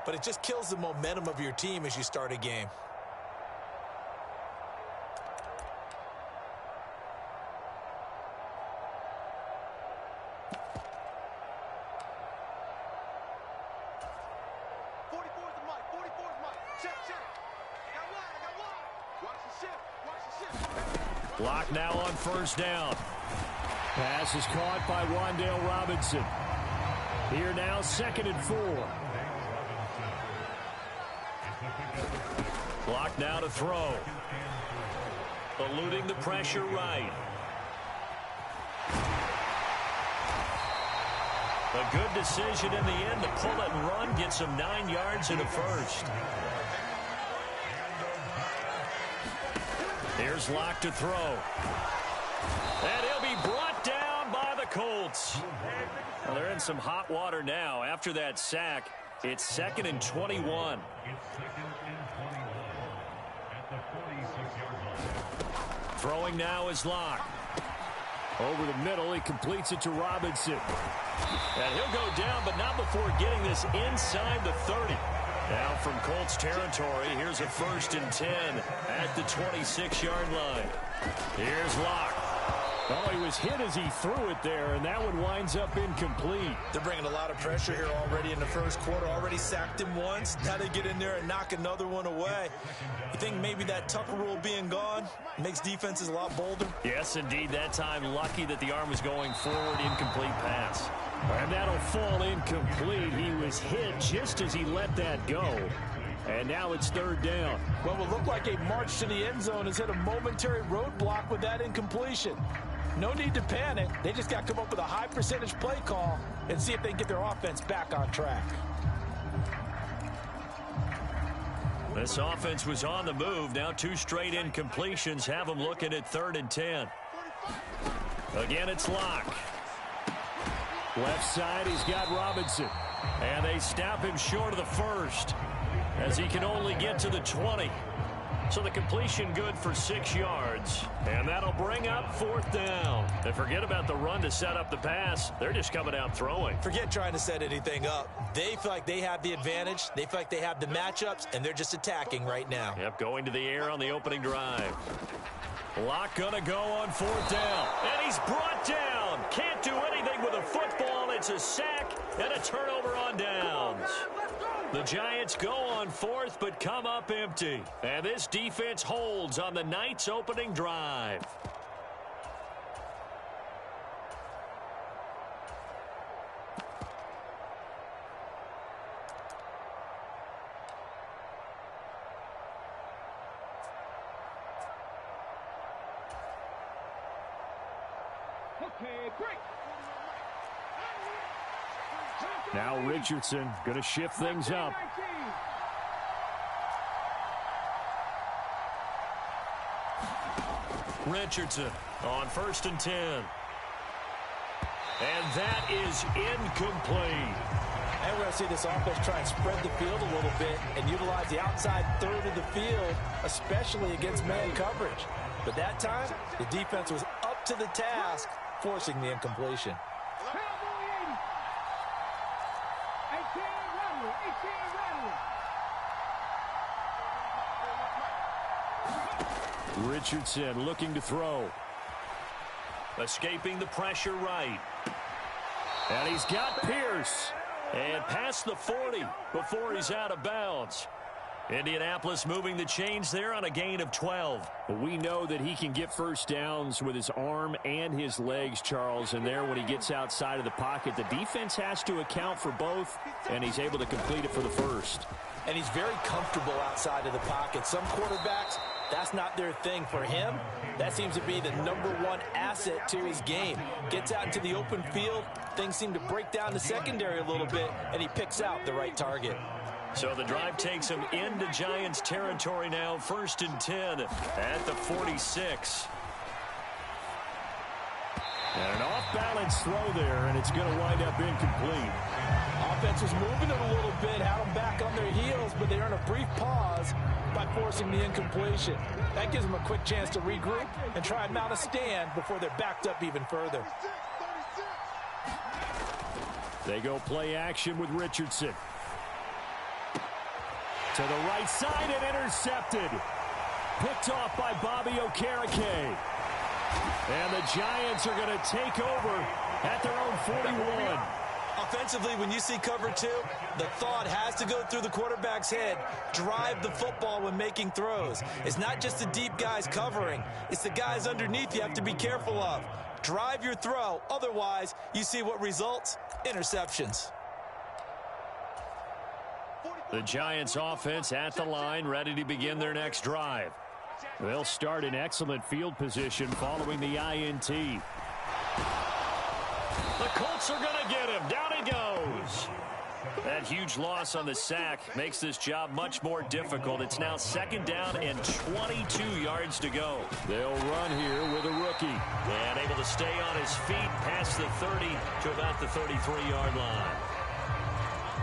but it just kills the momentum of your team as you start a game. Block now on first down. Pass is caught by Wan'Dale Robinson. Here now, 2nd and 4. Block now to throw. Eluding the pressure right. A good decision in the end to pull it and run, get some 9 yards in a first. Here's Locke to throw. And he'll be brought down by the Colts. Well, they're in some hot water now. After that sack, it's 2nd and 21. Throwing now is Locke. Over the middle, he completes it to Robinson. And he'll go down, but not before getting this inside the 30. Now from Colts territory, here's a 1st and 10 at the 26-yard line. Here's Locke. Oh, he was hit as he threw it there, and that one winds up incomplete. They're bringing a lot of pressure here already in the first quarter. Already sacked him once. Now they get in there and knock another one away. You think maybe that Tucker rule being gone makes defenses a lot bolder? Yes, indeed. That time, lucky that the arm was going forward. Incomplete pass. And that'll fall incomplete. He was hit just as he let that go. And now it's 3rd down. Well, it looked like a march to the end zone has hit a momentary roadblock with that incompletion. No need to panic. They just got to come up with a high percentage play call and see if they can get their offense back on track. This offense was on the move. Now 2 straight incompletions have them looking at 3rd and 10. Again, it's Locke. Left side, he's got Robinson. And they stop him short of the 1st as he can only get to the 20. So the completion good for 6 yards. And that'll bring up 4th down. And forget about the run to set up the pass. They're just coming out throwing. Forget trying to set anything up. They feel like they have the advantage. They feel like they have the matchups, and they're just attacking right now. Yep, going to the air on the opening drive. Locke gonna go on 4th down. And he's brought down. Can't do anything with a football. It's a sack and a turnover on downs. The Giants go on 4th, but come up empty. And this defense holds on the night's opening drive. Now Richardson going to shift things up. Richardson on 1st and 10. And that is incomplete. And we're going to see this offense try and spread the field a little bit and utilize the outside 3rd of the field, especially against man coverage. But that time, the defense was up to the task, forcing the incompletion. Richardson looking to throw. Escaping the pressure right. And he's got Pierce. And past the 40 before he's out of bounds. Indianapolis moving the chains there on a gain of 12. We know that he can get 1st downs with his arm and his legs, Charles. And there when he gets outside of the pocket, the defense has to account for both. And he's able to complete it for the 1st. And he's very comfortable outside of the pocket. Some quarterbacks, that's not their thing. For him, that seems to be the #1 asset to his game. Gets out into the open field, things seem to break down the secondary a little bit, and he picks out the right target. So the drive takes him into Giants territory now, 1st and 10 at the 46. And an off-balance throw there, and it's going to wind up incomplete. Offense was moving it a little bit, had them back on their heels, but they earn a brief pause by forcing the incompletion. That gives them a quick chance to regroup and try and mount a stand before they're backed up even further. They go play action with Richardson. To the right side and intercepted. Picked off by Bobby Okereke. And the Giants are going to take over at their own 41. Offensively, when you see cover 2, the thought has to go through the quarterback's head. Drive the football when making throws. It's not just the deep guys covering. It's the guys underneath you have to be careful of. Drive your throw. Otherwise, you see what results? Interceptions. The Giants offense at the line, ready to begin their next drive. They'll start in excellent field position following the INT. The Colts are going to get him. Down he goes. That huge loss on the sack makes this job much more difficult. It's now 2nd down and 22 yards to go. They'll run here with a rookie. And able to stay on his feet past the 30 to about the 33-yard line.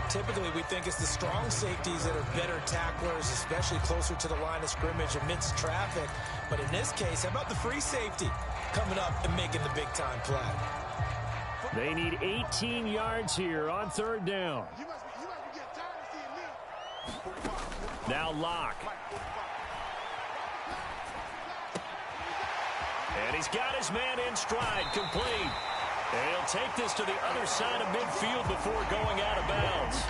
Typically, we think it's the strong safeties that are better tacklers, especially closer to the line of scrimmage amidst traffic. But in this case, how about the free safety coming up and making the big-time play? They need 18 yards here on 3rd down. Now Locke. And he's got his man in stride, complete. And he'll take this to the other side of midfield before going out of bounds.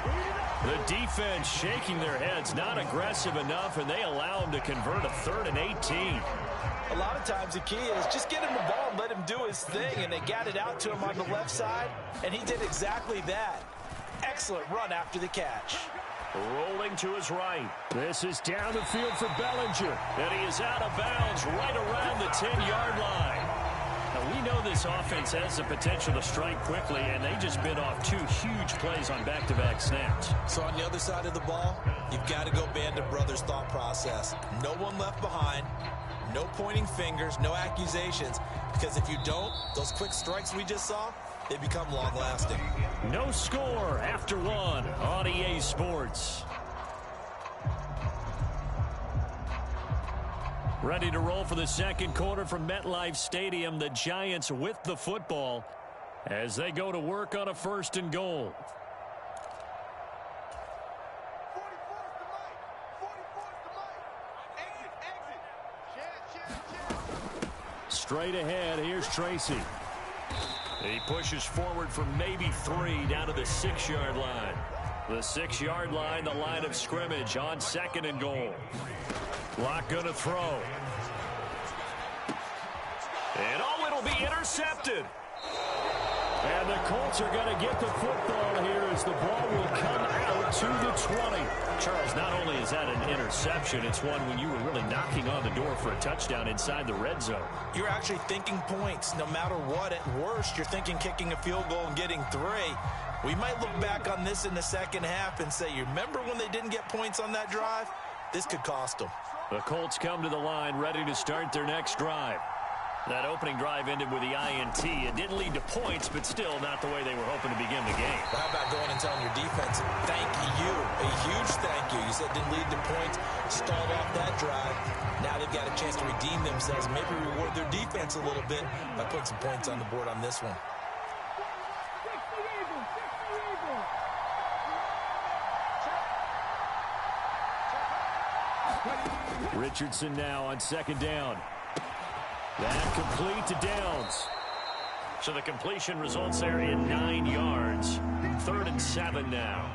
The defense shaking their heads, not aggressive enough, and they allow him to convert a 3rd and 18. A lot of times the key is just get him the ball and let him do his thing, and they got it out to him on the left side, and he did exactly that. Excellent run after the catch. Rolling to his right. This is down the field for Bellinger, and he is out of bounds right around the 10-yard line. Now, we know this offense has the potential to strike quickly, and they just bit off 2 huge plays on back-to-back snaps. So on the other side of the ball, you've got to go Band of Brothers thought process. No one left behind. No pointing fingers, no accusations, because if you don't, those quick strikes we just saw, they become long-lasting. No score after 1 on EA Sports. Ready to roll for the 2nd quarter from MetLife Stadium. The Giants with the football as they go to work on a 1st and goal. Straight ahead, here's Tracy. He pushes forward for maybe 3 down to the 6-yard line. The 6-yard line, the line of scrimmage on 2nd and goal. Locke gonna throw. And oh, it'll be intercepted. And the Colts are going to get the football here as the ball will come out to the 20. Charles, not only is that an interception, it's one when you were really knocking on the door for a touchdown inside the red zone. You're actually thinking points. No matter what, at worst, you're thinking kicking a field goal and getting 3. We might look back on this in the 2nd half and say, you remember when they didn't get points on that drive? This could cost them. The Colts come to the line ready to start their next drive. That opening drive ended with the INT. It didn't lead to points, but still not the way they were hoping to begin the game. Well, how about going and telling your defense, thank you, a huge thank you. You said it didn't lead to points, stalled off that drive. Now they've got a chance to redeem themselves, maybe reward their defense a little bit by putting some points on the board on this one. Richardson now on 2nd down. That complete to Downs. So the completion results there in 9 yards. 3rd and 7 now.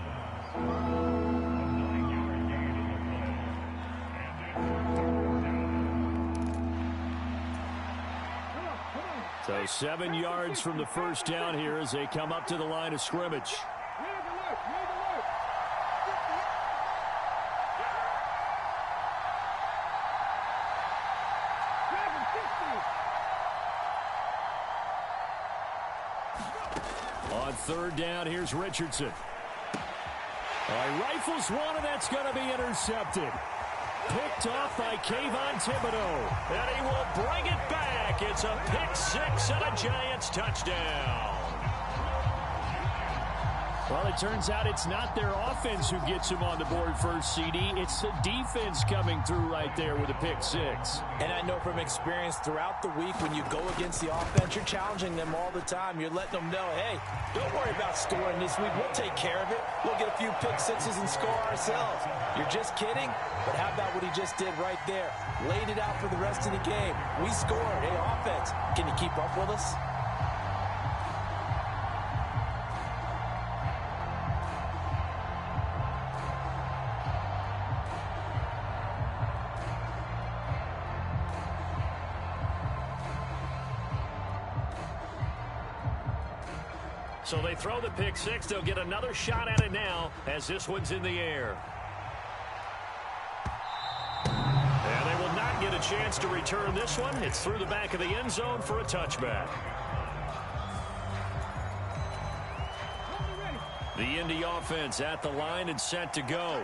So 7 yards from the first down here as they come up to the line of scrimmage. On 3rd down, here's Richardson. All right, rifles one, and that's going to be intercepted. Picked off by Kayvon Thibodeau. And he will bring it back. It's a pick six and a Giants touchdown. Well, it turns out it's not their offense who gets him on the board first, CD. It's the defense coming through right there with a pick six. And I know from experience throughout the week when you go against the offense, you're challenging them all the time. You're letting them know, hey, don't worry about scoring this week. We'll take care of it. We'll get a few pick sixes and score ourselves. You're just kidding? But how about what he just did right there? Laid it out for the rest of the game. We scored. Hey, offense, can you keep up with us? So they throw the pick six. They'll get another shot at it now as this one's in the air. And they will not get a chance to return this one. It's through the back of the end zone for a touchback. The Indy offense at the line and set to go.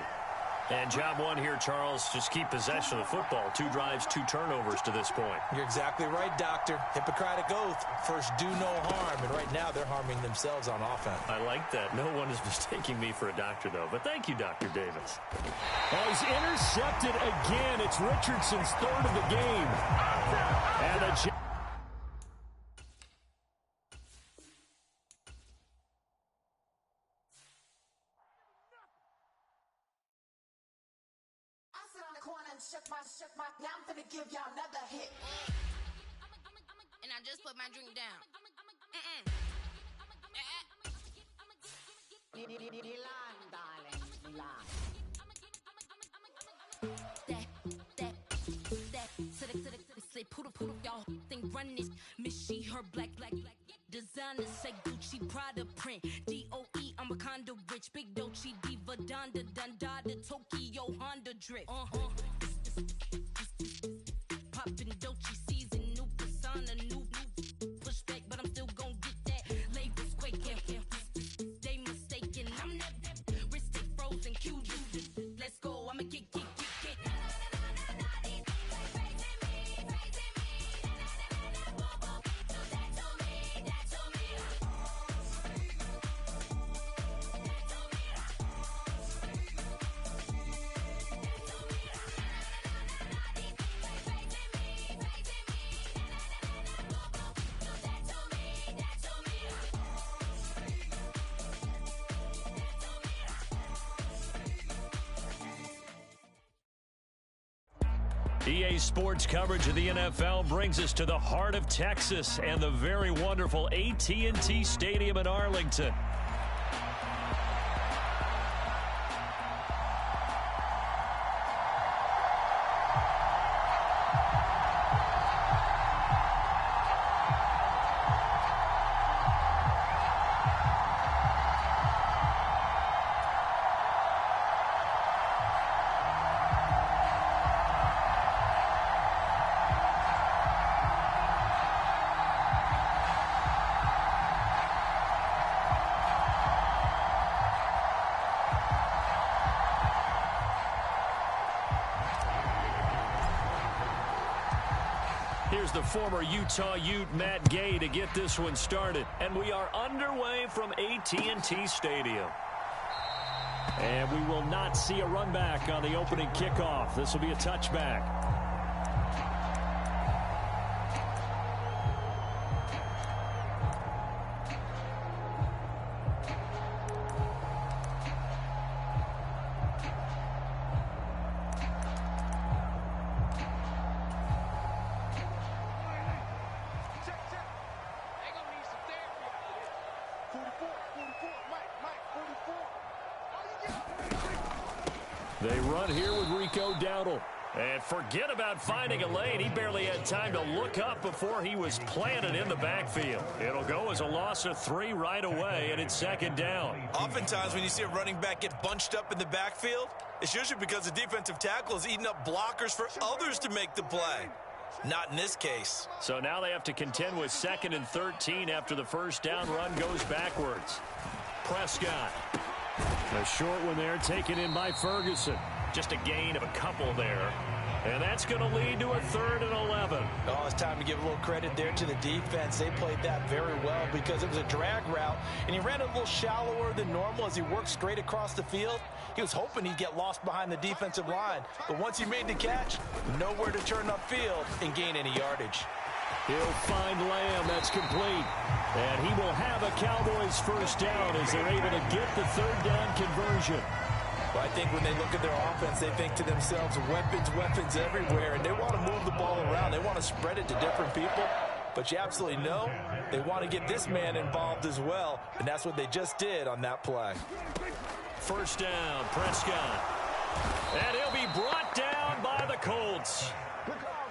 And job one here, Charles, just keep possession of the football. 2 drives, 2 turnovers to this point. You're exactly right, Doctor. Hippocratic oath. First, do no harm. And right now, they're harming themselves on offense. I like that. No one is mistaking me for a doctor, though. But thank you, Dr. Davis. Oh, he's intercepted again. It's Richardson's 3rd of the game. And a Shook my, now I'm finna give y'all another hit. And I just put my drink down. Say poodle, y'all think run this. Miss she, her black. Designer say Gucci, Prada print. DOE, I'm a condo rich. Big Dolce, Diva, Donda, Dundada, Tokyo, Honda drip. Poppin' Dolce season, new persona, new pushback, but I'm still gon' get that. Labels quaking, they mistaken. I'm that wrist take frozen, Q. Let's go, I'ma get. EA Sports coverage of the NFL brings us to the heart of Texas and the very wonderful AT&T Stadium in Arlington. Here's the former Utah Ute, Matt Gay, to get this one started. And we are underway from AT&T Stadium. And we will not see a run back on the opening kickoff. This will be a touchback. They run here with Rico Dowdle. And forget about finding a lane. He barely had time to look up before he was planted in the backfield. It'll go as a loss of 3 right away, and it's 2nd down. Oftentimes when you see a running back get bunched up in the backfield, it's usually because the defensive tackle is eating up blockers for others to make the play. Not in this case. So now they have to contend with 2nd and 13 after the first down run goes backwards. Prescott. A short one there taken in by Ferguson. Just a gain of a couple there. And that's going to lead to a 3rd and 11. Oh, it's time to give a little credit there to the defense. They played that very well because it was a drag route, and he ran a little shallower than normal as he worked straight across the field. He was hoping he'd get lost behind the defensive line, but once he made the catch, nowhere to turn upfield and gain any yardage. He'll find Lamb. That's complete. And he will have a Cowboys first down as they're able to get the 3rd down conversion. Well, I think when they look at their offense, they think to themselves, weapons everywhere, and they want to move the ball around. They want to spread it to different people. But you absolutely know they want to get this man involved as well, and that's what they just did on that play. First down, Prescott. And he'll be brought down by the Colts.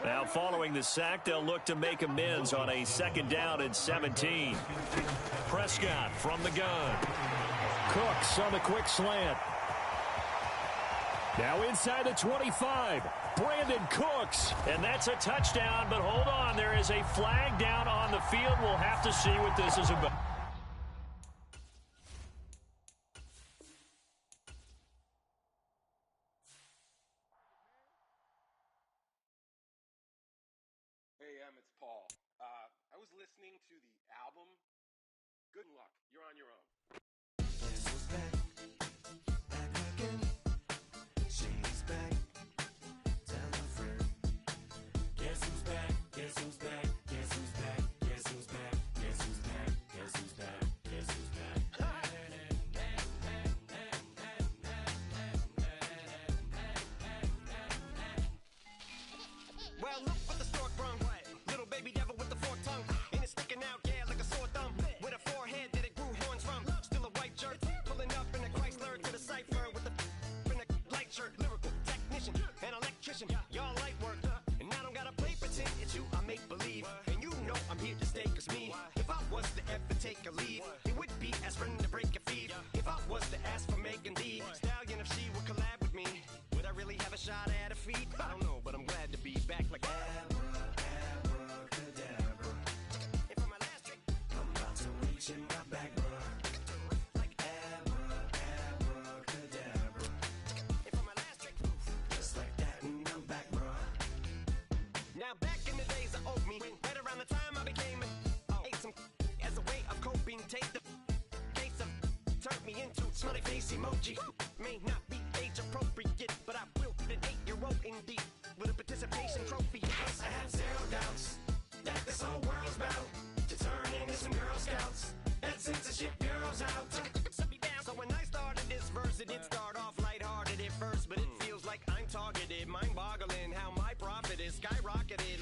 Now, following the sack, they'll look to make amends on a 2nd down and 17. Prescott from the gun. Cooks on the quick slant. Now inside the 25. Brandon Cooks. And that's a touchdown, but hold on. There is a flag down on the field. We'll have to see what this is about. Hey, it's Paul. I was listening to the album. Good luck. You're on your own. She's back. Tell a friend. Guess who's back? Guess who's back? Guess who's back? Guess who's back? Guess who's back? Guess who's back? Guess who's back? Well, look what the stork brung. Little baby devil with the forked tongue. And it's sticking out, yeah, like a sore thumb. With a forehead that it grew horns from. Still a white jerk. Pulling up in a Chrysler to the cipher with a in a light shirt. Lyrical technician and electrician. Y'all light work. And I don't gotta play pretend. It's you I make believe. And you know I'm here to stay, cause me, if I was to ever take a leave, it would be as friend to break a feed. If I was to ask for Megan D Stallion, if she would collab with me, would I really have a shot at a feat? I don't know, but I'm glad to be back like abracadabra. And for my last trick, I'm about to reach in my back, bruh. Like abracadabra. And for my last trick, just like that, and I'm back, bruh. Now back in the days of old me, right around the time I became ate some as a way of coping. Take the case of turned me into smiley face emoji. May not be age appropriate, but I will fit an 8-year-old indeed with a participation trophy. I have zero doubts that this whole world's about to turn into some Girl Scouts. That censorship bureau's out. So when I started this verse, it did start off lighthearted at first, but it feels like I'm targeted, mind-boggling how my profit is skyrocketed.